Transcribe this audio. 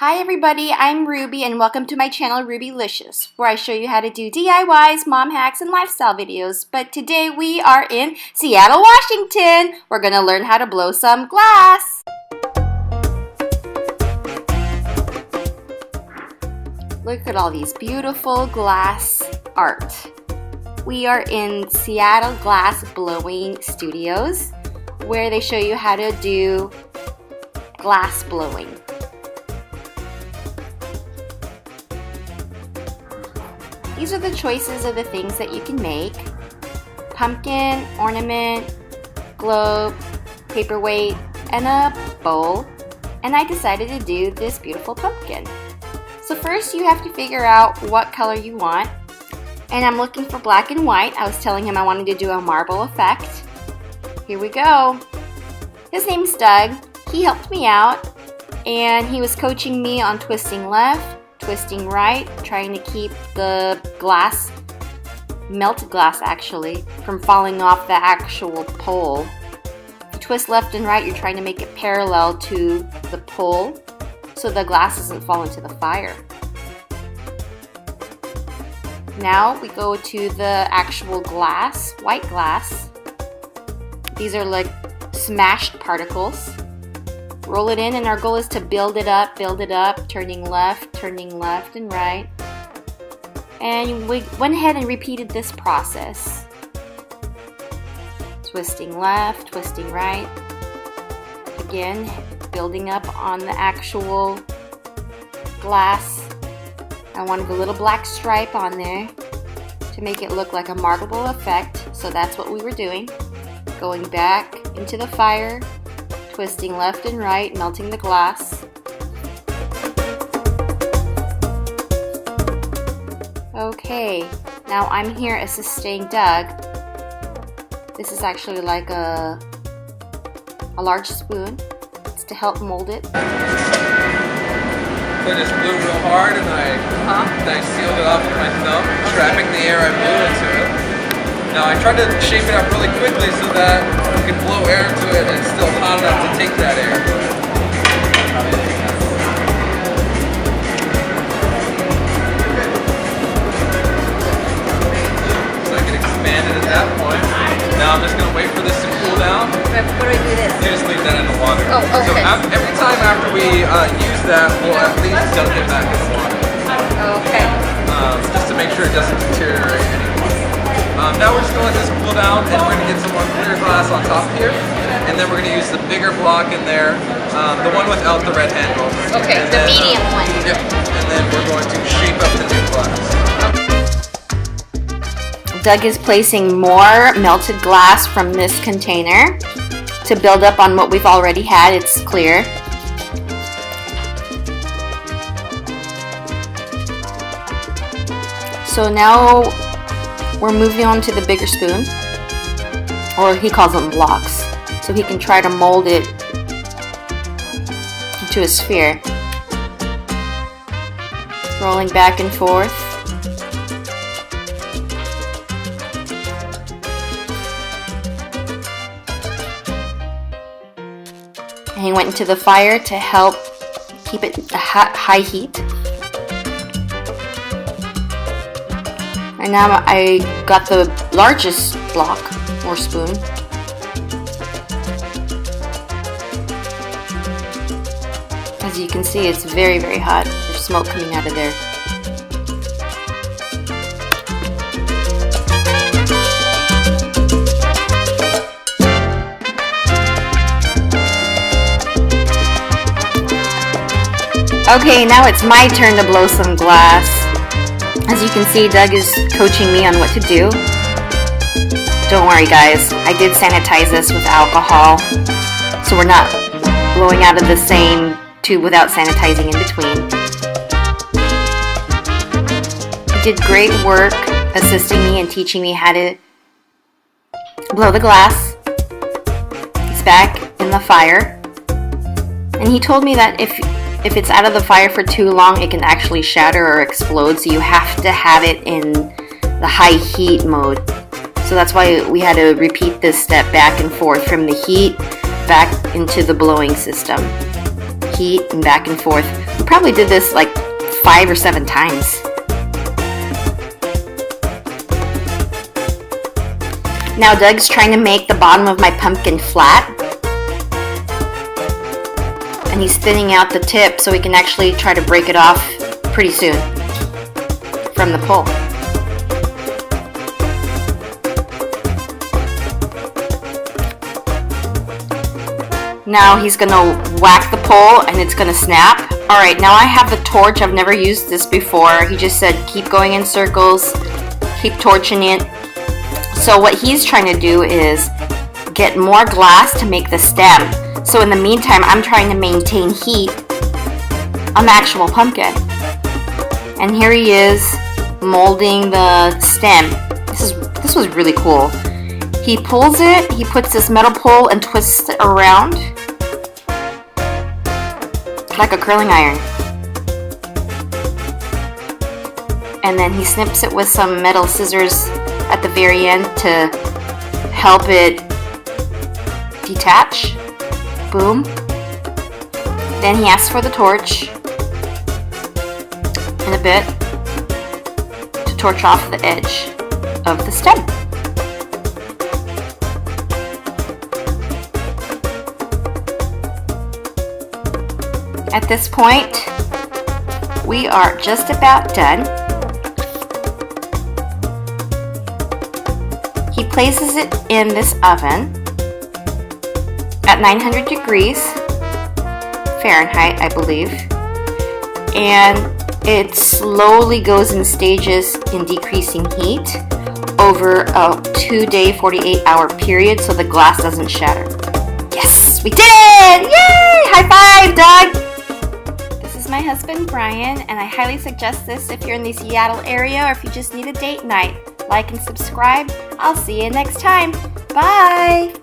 Hi everybody, I'm Ruby and welcome to my channel Rubylicious, where I show you how to do DIYs, mom hacks, and lifestyle videos. But today we are in Seattle, Washington. We're going to learn how to blow some glass. Look at all these beautiful glass art. We are in Seattle Glassblowing Studios, where they show you how to do glass blowing. These are the choices of the things that you can make: pumpkin, ornament, globe, paperweight, and a bowl. And I decided to do this beautiful pumpkin. So first you have to figure out what color you want. And I'm looking for black and white. I was telling him I wanted to do a marble effect. Here we go. His name's Doug. He helped me out and he was coaching me on twisting left, twisting right, trying to keep the glass, melted glass actually, from falling off the actual pole. If you twist left and right, you're trying to make it parallel to the pole so the glass doesn't fall into the fire. Now we go to the actual glass, white glass. These are like smashed particles. Roll it in, and our goal is to build it up, turning left and right. And we went ahead and repeated this process. Twisting left, twisting right. Again, building up on the actual glass. I wanted a little black stripe on there to make it look like a marble effect. So that's what we were doing. Going back into the fire, twisting left and right, melting the glass. Okay, now I'm here assisting Doug. This is actually like a large spoon. It's to help mold it. So I just blew real hard and I sealed it off with my thumb, trapping the air I blew into it. Now I tried to shape it up really quickly so that we could blow air into it and it's still hot enough to take that air. So I can expand it at that point. Now I'm just going to wait for this to cool down. Before we do this? You just leave that in the water. Oh, okay. So every time after we use that, we'll at least dunk it back in the water. Okay. Just to make sure it doesn't deteriorate anymore. Now we're just going to let this cool down and we're going to get some more clear glass on top here. And then we're going to use the bigger block in there, the one without the red handle. Okay, the medium one. Yep. And then we're going to shape up the new glass. Doug is placing more melted glass from this container to build up on what we've already had. It's clear. So now we're moving on to the bigger spoon, or he calls them blocks, so he can try to mold it into a sphere. Rolling back and forth. And he went into the fire to help keep it at high heat. And now I got the largest block or spoon. As you can see, it's very, very hot. There's smoke coming out of there. Okay, now it's my turn to blow some glass. As you can see, Doug is coaching me on what to do. Don't worry guys, I did sanitize this with alcohol, so we're not blowing out of the same tube without sanitizing in between. He did great work assisting me and teaching me how to blow the glass. It's back in the fire. And he told me that if it's out of the fire for too long, it can actually shatter or explode, so you have to have it in the high heat mode. So that's why we had to repeat this step back and forth from the heat back into the blowing system. Heat and back and forth He probably did this like 5 or 7 times. Now Doug's trying to make the bottom of my pumpkin flat. And he's thinning out the tip so we can actually try to break it off pretty soon from the pole. Now he's gonna whack the pole and it's gonna snap. Alright, now I have the torch. I've never used this before. He just said keep going in circles, keep torching it. So what he's trying to do is get more glass to make the stem. So in the meantime, I'm trying to maintain heat on the actual pumpkin. And here he is molding the stem. This was really cool. He pulls it, he puts this metal pole and twists it around like a curling iron. And then he snips it with some metal scissors at the very end to help it detach. Boom. Then he asks for the torch in a bit to torch off the edge of the stem. At this point, we are just about done. He places it in this oven at 900 degrees Fahrenheit, I believe, and it slowly goes in stages in decreasing heat over a 2-day, 48-hour period so the glass doesn't shatter. Yes, we did it! Yay! High five, Doug! This is my husband, Brian, and I highly suggest this if you're in the Seattle area or if you just need a date night. Like and subscribe. I'll see you next time. Bye!